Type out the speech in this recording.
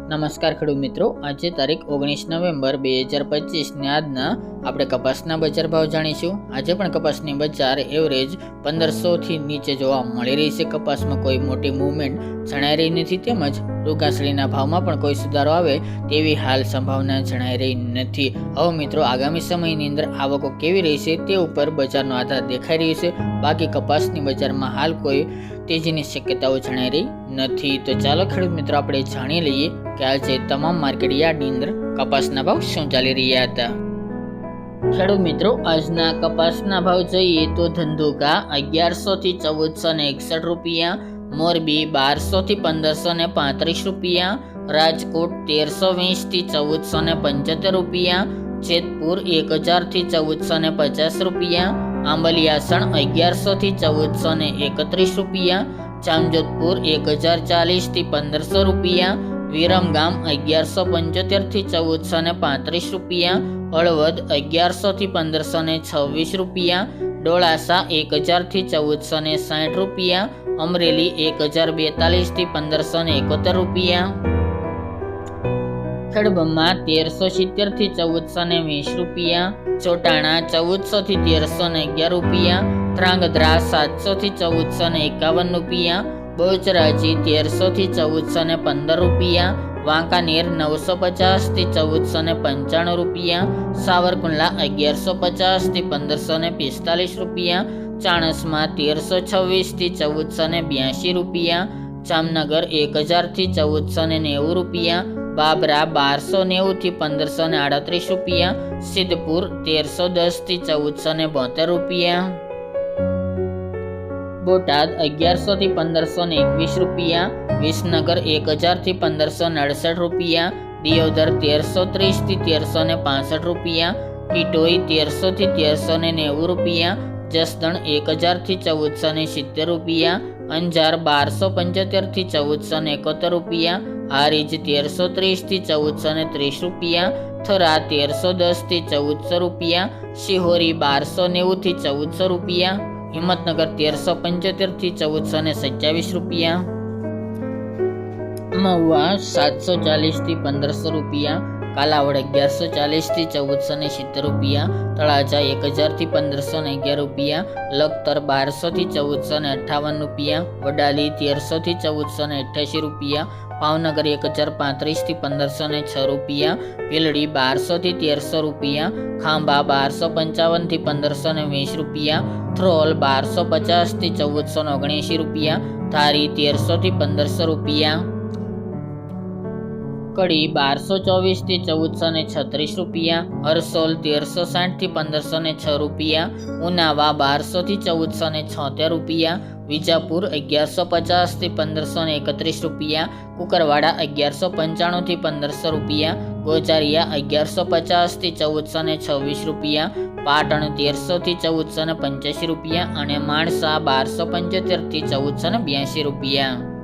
નમસ્કાર ખેડૂત મિત્રો, આજે તારીખ 19 નવેમ્બર 2025 ને આજના આપણે કપાસના બજાર ભાવ જાણીશું। આજે પણ કપાસની બજાર એવરેજ 1500 થી નીચે જોવા મળી રહી છે। કપાસમાં કોઈ મોટી મૂવમેન્ટ જણાઈ રહી નથી, તેમજ રૂકાસળીના ભાવમાં પણ કોઈ સુધારો આવે તેવી હાલ સંભાવના જણાઈ રહી નથી। હવે મિત્રો, આગામી સમયની અંદર આવકો કેવી રહેશે તે ઉપર બજારનો આધાર દેખાઈ રહ્યો છે। બાકી કપાસની બજારમાં હાલ કોઈ તેજીની શક્યતાઓ જણાઈ રહી નથી। તો ચાલો ખેડૂત મિત્રો, આપણે જાણી લઈએ કે આજે તમામ માર્કેટ યાર્ડની અંદર કપાસના ભાવ શું ચાલી રહ્યા હતા। ખેડૂત મિત્રો, આજના કપાસના ભાવ જોઈએ તો ધંધુકા 1100 થી 1461 રૂપિયા, મોરબી 1200 થી 1535 રૂપિયા, રાજકોટ 1320 થી 1475 રૂપિયા, જેતપુર 1000 થી 1450 રૂપિયા, આંબલિયાસણ 1100 થી 1431 રૂપિયા, જામજોધપુર 1040 થી 1500 રૂપિયા, વિરમગામ 1175 થી 1435 રૂપિયા, હળવદ 1100 થી 1526 રૂપિયા, ડોળાસા 1000 થી 1460 રૂપિયા, અમરેલી 1042 થી 1571 રૂપિયા, ખડબમાં 1370 થી 1420 રૂપિયા, ચોટાણા 1400 થી 1311 રૂપિયા, ધ્રાંગધ્રા 700 થી 1451 રૂપિયા, બહુચરાજી 1300 થી 1415 રૂપિયા, વાંકાનેર 950 થી 1495 રૂપિયા, સાવરકુંડલા 1150 થી 1545 રૂપિયા, ચાણસમાં 1326 થી 1482 રૂપિયા, જામનગર 1000 થી 1490 રૂપિયા, બાબરા 1290 થી 1538 રૂપિયા, સિદ્ધપુર 1310 થી 1472 રૂપિયા, બોટાદ 1100 થી 1521 રૂપિયા, વિસનગર 1000 થી 1569 રૂપિયા, દિયોદર 1330 થી 1365 રૂપિયા, ટીટોઈ 1300 થી 1390 રૂપિયા, જસદણ 1000 થી 1470 રૂપિયા, અંજાર 1275 થી 1471 રૂપિયા, હારીજ 1330 થી 1430 રૂપિયા, થરા 1310 થી 1400 રૂપિયા, શિહોરી 1290 થી 1400 રૂપિયા, હિંમતનગર 1375 થી 1427 રૂપિયા, મહુવા 740 થી 1500 રૂપિયા, કાલાવડ 1140 થી 1470 રૂપિયા, તળાજા 1000 થી 1511 રૂપિયા, લખતર 1200 થી 1458 રૂપિયા, વડાલી 1300 થી 1488 રૂપિયા, ભાવનગર 1035 થી 1506 રૂપિયા, ભીલડી 1200 થી 1300 રૂપિયા, ખાંભા 1255 થી 1520 રૂપિયા, થ્રોલ 1250 થી 1479 રૂપિયા, ધારી 1300 થી 1500 રૂપિયા, કડી 1224 થી 1436 રૂપિયા, હરસોલ 1360 થી 1506 રૂપિયા, ઉનાવા 1200 થી 1476 રૂપિયા, વિજાપુર 1150 થી 1531 રૂપિયા, કુકરવાડા 1195 થી 1500 રૂપિયા, ગોજારિયા 1150 થી 1426 રૂપિયા, પાટણ 1300 થી 1485 રૂપિયા અને માણસા 1275 થી 1482 રૂપિયા।